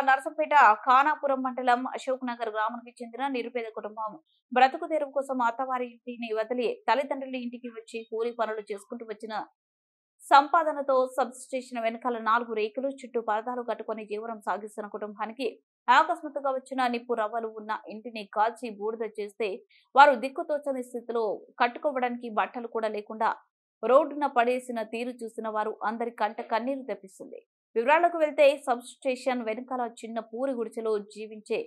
నర్సంపేట ఖానాపురం మండలం అశోక్ నగర్ గ్రామానికి చెందిన నిరుపేద కుటుంబం బ్రతుకు తెరువు కోసం అత్తవారి ఇంటిని వదిలి తల్లిదండ్రుల ఇంటికి వచ్చి కూలి పనులు చేసుకుంటూ వచ్చిన సంపాదనతో సబ్ స్టేషన్ వెనకాల 4 రేకులు చుట్టూ పరదాలు కట్టుకుని జీవనం సాగిస్తున్న కుటుంబానికి ఆకస్మాత్తుగా వచ్చిన నిప్పు రవ్వలు ఉన్న ఇంటిని కాల్చి బూడిద చేస్తే వారు దిక్కుతోచని స్థితిలో కట్టుకోవడానికి బట్టలు కూడా లేకుండా రోడ్డున పడేసిన తీరు చూసిన వారు అందరి కంట కన్నీరు తెప్పిస్తుంది. వివరాలకు వెళ్తే సబ్ స్టేషన్ వెనకాల చిన్న పూరి గుడిసెలో జీవించే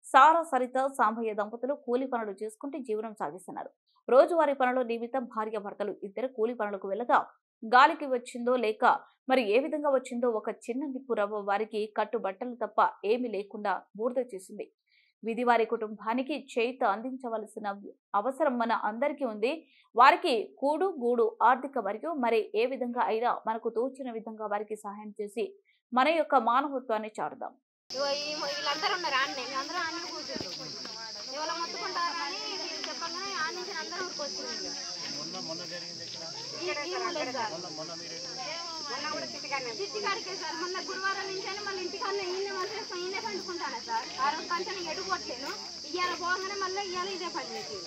సారా సరిత సాంబయ్య దంపతులు కూలి పనులు చేసుకుంటూ జీవనం సాగిస్తున్నారు. రోజువారీ పనుల నిమిత్తం భార్య భర్తలు ఇద్దరు కూలి పనులకు వెళ్ళగా గాలికి వచ్చిందో లేక మరి ఏ విధంగా వచ్చిందో ఒక చిన్న నిప్పు రవ్వ వారికి కట్టు బట్టలు తప్ప ఏమీ లేకుండా బూడిద చేసింది. విధి వారి కుటుంబానికి చేయూత అందించవలసిన అవసరం మన అందరికీ ఉంది. వారికి కూడు గూడు ఆర్థిక మరియు మరి ఏ విధంగా అయినా మనకు తోచిన విధంగా వారికి సహాయం చేసి మన యొక్క మానవత్వాన్ని చాటుదాం. వీళ్ళందరూ ఉన్నారు ఆన్నే అందరూ ఆన్నే కూర్చుంటారు. ఎవరో మొత్తుకుంటారు కానీ చెప్పగానే ఆన్ నుంచి అందరూ ఊరుకొచ్చింది. చిట్టికాడికే సార్ మొన్న గురువారం నుంచి మళ్ళీ ఇంటికన్నా ఈయనే పండుకుంటాను సార్. ఆ రోజు కంచెని ఎడుకోవట్లేను. ఇవాళ పోగానే మళ్ళీ ఇవాళ ఇదే పని చేసి